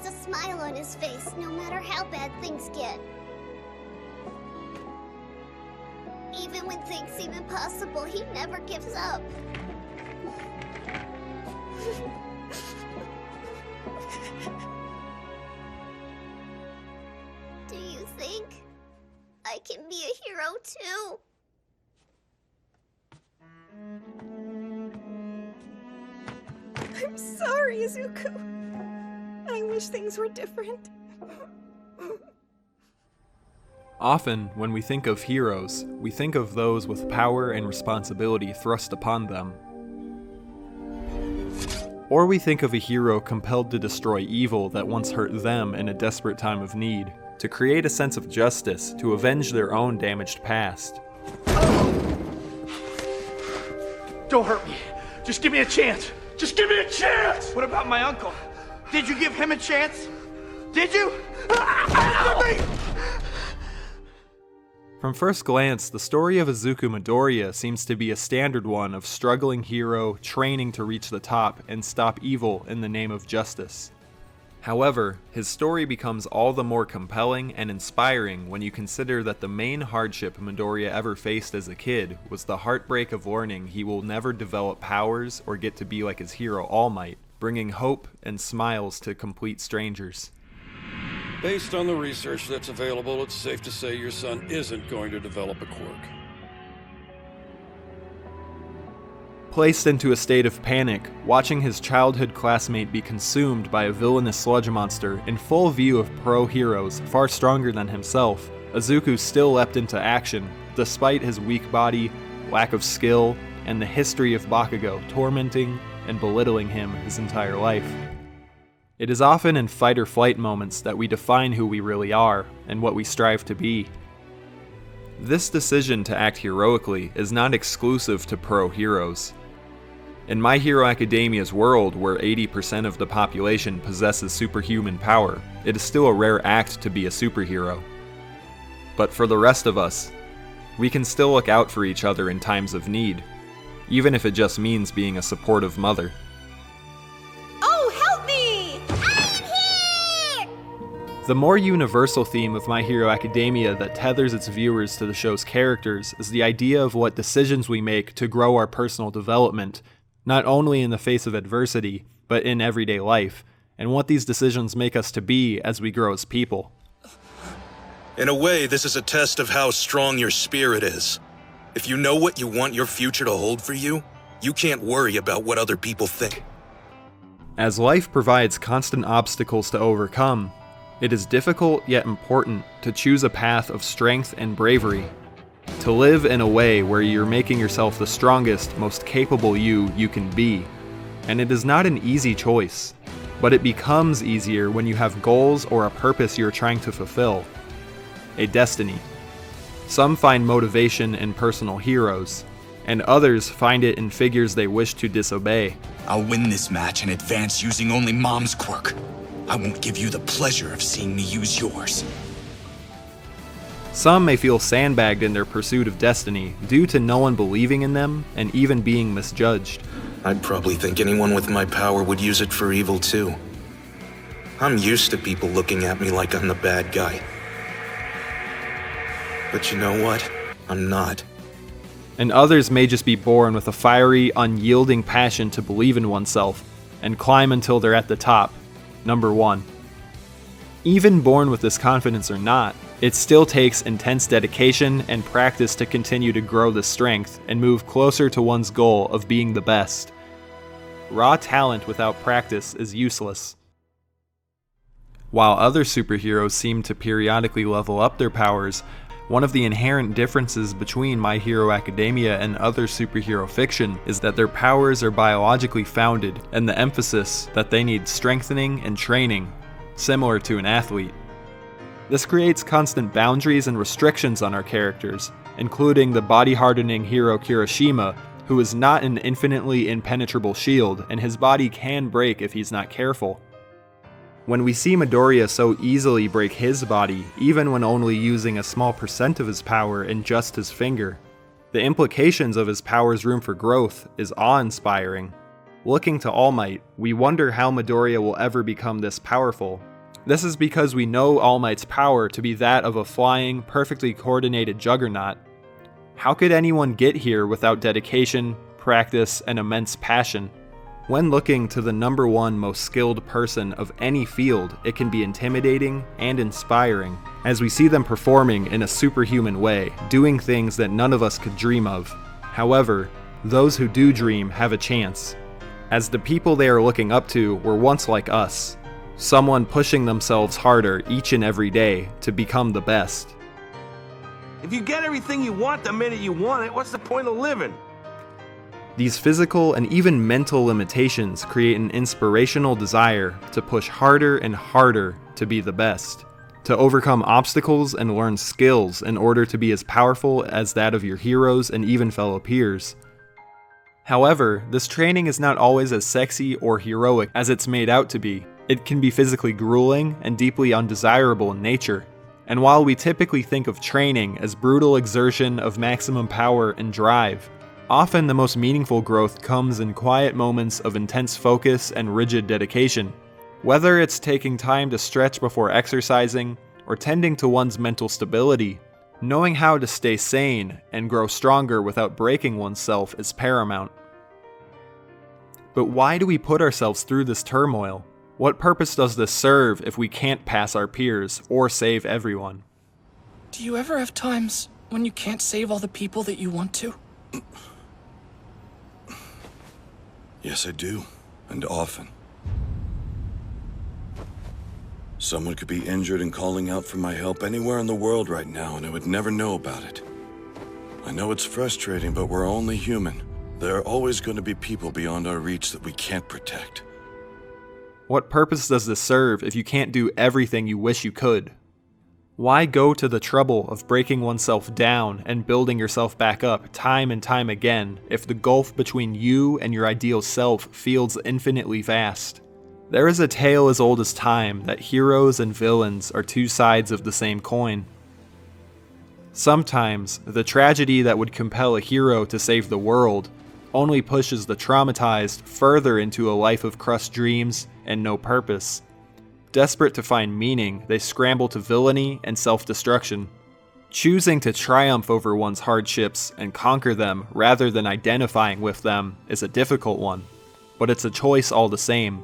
a smile on his face, no matter how bad things get. Even when things seem impossible, he never gives up. Do you think I can be a hero too? I'm sorry, Izuku. I wish things were different. Often, when we think of heroes, we think of those with power and responsibility thrust upon them. Or we think of a hero compelled to destroy evil that once hurt them in a desperate time of need, to create a sense of justice, to avenge their own damaged past. Don't hurt me. Just give me a chance. Just give me a chance! What about my uncle? Did you give him a chance? Did you? From first glance, the story of Izuku Midoriya seems to be a standard one of struggling hero training to reach the top and stop evil in the name of justice. However, his story becomes all the more compelling and inspiring when you consider that the main hardship Midoriya ever faced as a kid was the heartbreak of learning he will never develop powers or get to be like his hero All Might, bringing hope and smiles to complete strangers. Based on the research that's available, it's safe to say your son isn't going to develop a quirk. Placed into a state of panic, watching his childhood classmate be consumed by a villainous sludge monster in full view of pro-heroes far stronger than himself, Izuku still leapt into action, despite his weak body, lack of skill, and the history of Bakugo tormenting and belittling him his entire life. It is often in fight-or-flight moments that we define who we really are and what we strive to be. This decision to act heroically is not exclusive to pro-heroes. In My Hero Academia's world, where 80% of the population possesses superhuman power, it is still a rare act to be a superhero. But for the rest of us, we can still look out for each other in times of need, even if it just means being a supportive mother. The more universal theme of My Hero Academia that tethers its viewers to the show's characters is the idea of what decisions we make to grow our personal development, not only in the face of adversity, but in everyday life, and what these decisions make us to be as we grow as people. In a way, this is a test of how strong your spirit is. If you know what you want your future to hold for you, you can't worry about what other people think. As life provides constant obstacles to overcome, it is difficult yet important to choose a path of strength and bravery. To live in a way where you're making yourself the strongest, most capable you can be. And it is not an easy choice, but it becomes easier when you have goals or a purpose you're trying to fulfill. A destiny. Some find motivation in personal heroes, and others find it in figures they wish to disobey. I'll win this match and advance using only Mom's quirk. I won't give you the pleasure of seeing me use yours. Some may feel sandbagged in their pursuit of destiny due to no one believing in them and even being misjudged. I'd probably think anyone with my power would use it for evil too. I'm used to people looking at me like I'm the bad guy. But you know what? I'm not. And others may just be born with a fiery, unyielding passion to believe in oneself and climb until they're at the top. Number 1. Even born with this confidence or not, it still takes intense dedication and practice to continue to grow the strength and move closer to one's goal of being the best. Raw talent without practice is useless. While other superheroes seem to periodically level up their powers, one of the inherent differences between My Hero Academia and other superhero fiction is that their powers are biologically founded, and the emphasis that they need strengthening and training, similar to an athlete. This creates constant boundaries and restrictions on our characters, including the body-hardening hero Kirishima, who is not an infinitely impenetrable shield, and his body can break if he's not careful. When we see Midoriya so easily break his body, even when only using a small percent of his power in just his finger, the implications of his power's room for growth is awe-inspiring. Looking to All Might, we wonder how Midoriya will ever become this powerful, This is because we know All Might's power to be that of a flying, perfectly coordinated juggernaut. How could anyone get here without dedication, practice, and immense passion? When looking to the number one most skilled person of any field, it can be intimidating and inspiring, as we see them performing in a superhuman way, doing things that none of us could dream of. However, those who do dream have a chance, as the people they are looking up to were once like us, someone pushing themselves harder each and every day to become the best. If you get everything you want the minute you want it, what's the point of living? These physical and even mental limitations create an inspirational desire to push harder and harder to be the best, to overcome obstacles and learn skills in order to be as powerful as that of your heroes and even fellow peers. However, this training is not always as sexy or heroic as it's made out to be. It can be physically grueling and deeply undesirable in nature. And while we typically think of training as brutal exertion of maximum power and drive, often the most meaningful growth comes in quiet moments of intense focus and rigid dedication. Whether it's taking time to stretch before exercising, or tending to one's mental stability, knowing how to stay sane and grow stronger without breaking oneself is paramount. But why do we put ourselves through this turmoil? What purpose does this serve if we can't pass our peers or save everyone? Do you ever have times when you can't save all the people that you want to? Yes, I do, and often. Someone could be injured and calling out for my help anywhere in the world right now, and I would never know about it. I know it's frustrating, but we're only human. There are always going to be people beyond our reach that we can't protect. What purpose does this serve if you can't do everything you wish you could? Why go to the trouble of breaking oneself down and building yourself back up time and time again if the gulf between you and your ideal self feels infinitely vast? There is a tale as old as time that heroes and villains are two sides of the same coin. Sometimes, the tragedy that would compel a hero to save the world only pushes the traumatized further into a life of crushed dreams and no purpose. Desperate to find meaning, they scramble to villainy and self-destruction. Choosing to triumph over one's hardships and conquer them rather than identifying with them is a difficult one, but it's a choice all the same.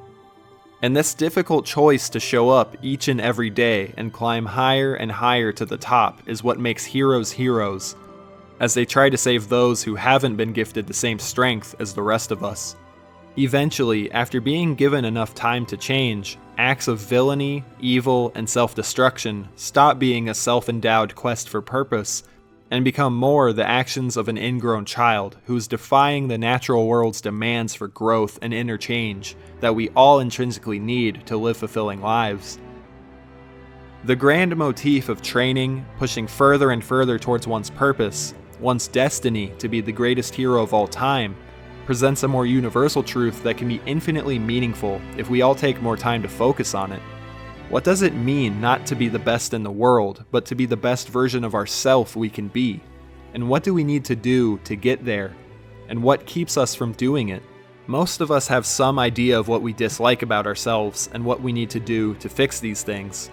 And this difficult choice to show up each and every day and climb higher and higher to the top is what makes heroes heroes, as they try to save those who haven't been gifted the same strength as the rest of us. Eventually, after being given enough time to change, acts of villainy, evil, and self-destruction stop being a self-endowed quest for purpose and become more the actions of an ingrown child who is defying the natural world's demands for growth and inner change that we all intrinsically need to live fulfilling lives. The grand motif of training, pushing further and further towards one's purpose, one's destiny to be the greatest hero of all time, presents a more universal truth that can be infinitely meaningful if we all take more time to focus on it. What does it mean not to be the best in the world, but to be the best version of ourselves we can be? And what do we need to do to get there? And what keeps us from doing it? Most of us have some idea of what we dislike about ourselves and what we need to do to fix these things.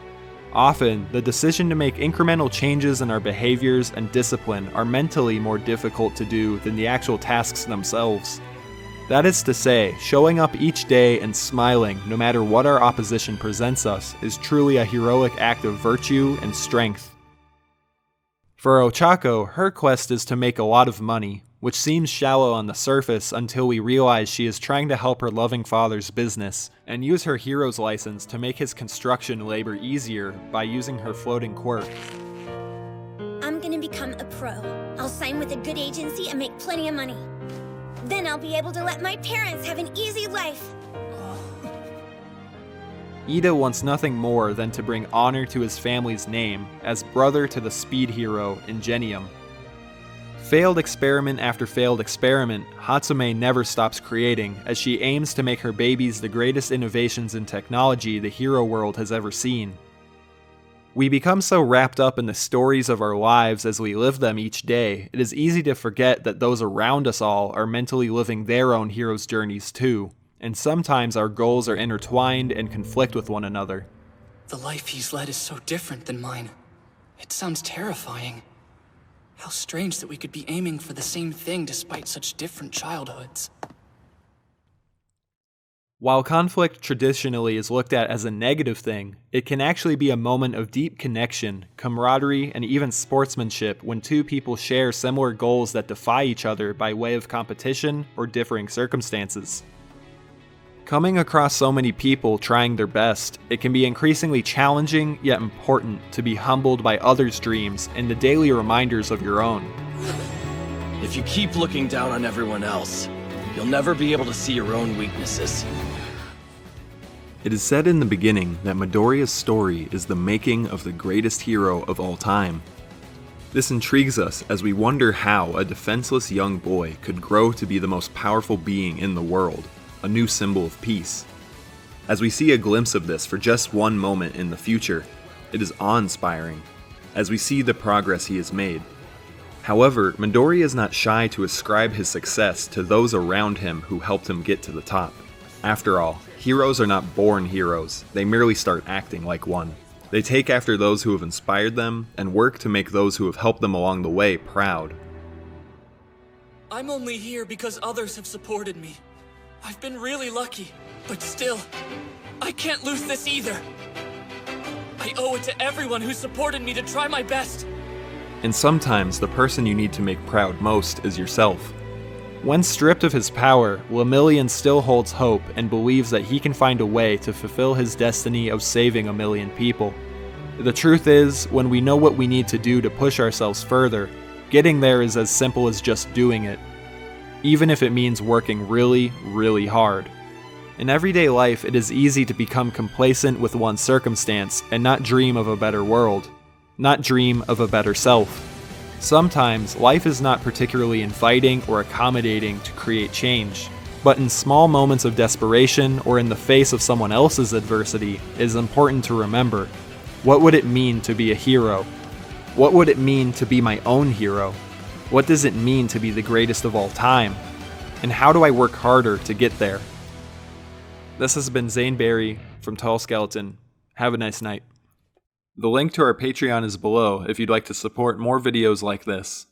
Often, the decision to make incremental changes in our behaviors and discipline are mentally more difficult to do than the actual tasks themselves. That is to say, showing up each day and smiling no matter what our opposition presents us is truly a heroic act of virtue and strength. For Ochako, her quest is to make a lot of money, which seems shallow on the surface until we realize she is trying to help her loving father's business and use her hero's license to make his construction labor easier by using her floating quirk. I'm gonna become a pro. I'll sign with a good agency and make plenty of money. Then I'll be able to let my parents have an easy life. Ida wants nothing more than to bring honor to his family's name as brother to the speed hero Ingenium. Failed experiment after failed experiment, Hatsume never stops creating as she aims to make her babies the greatest innovations in technology the hero world has ever seen. We become so wrapped up in the stories of our lives as we live them each day, it is easy to forget that those around us all are mentally living their own hero's journeys too, and sometimes our goals are intertwined and conflict with one another. The life he's led is so different than mine. It sounds terrifying. How strange that we could be aiming for the same thing despite such different childhoods. While conflict traditionally is looked at as a negative thing, it can actually be a moment of deep connection, camaraderie, and even sportsmanship when two people share similar goals that defy each other by way of competition or differing circumstances. Coming across so many people trying their best, it can be increasingly challenging yet important to be humbled by others' dreams and the daily reminders of your own. If you keep looking down on everyone else, you'll never be able to see your own weaknesses. It is said in the beginning that Midoriya's story is the making of the greatest hero of all time. This intrigues us as we wonder how a defenseless young boy could grow to be the most powerful being in the world, a new symbol of peace. As we see a glimpse of this for just one moment in the future, it is awe-inspiring, as we see the progress he has made. However, Midoriya is not shy to ascribe his success to those around him who helped him get to the top. After all, heroes are not born heroes, they merely start acting like one. They take after those who have inspired them and work to make those who have helped them along the way proud. I'm only here because others have supported me. I've been really lucky, but still, I can't lose this either. I owe it to everyone who supported me to try my best. And sometimes the person you need to make proud most is yourself. When stripped of his power, Lemillion still holds hope and believes that he can find a way to fulfill his destiny of saving a million people. The truth is, when we know what we need to do to push ourselves further, getting there is as simple as just doing it, even if it means working really, really hard. In everyday life, it is easy to become complacent with one's circumstance and not dream of a better world, not dream of a better self. Sometimes, life is not particularly inviting or accommodating to create change, but in small moments of desperation or in the face of someone else's adversity, it is important to remember, what would it mean to be a hero? What would it mean to be my own hero? What does it mean to be the greatest of all time? And how do I work harder to get there? This has been Zane Berry from Tall Skeleton. Have a nice night. The link to our Patreon is below if you'd like to support more videos like this.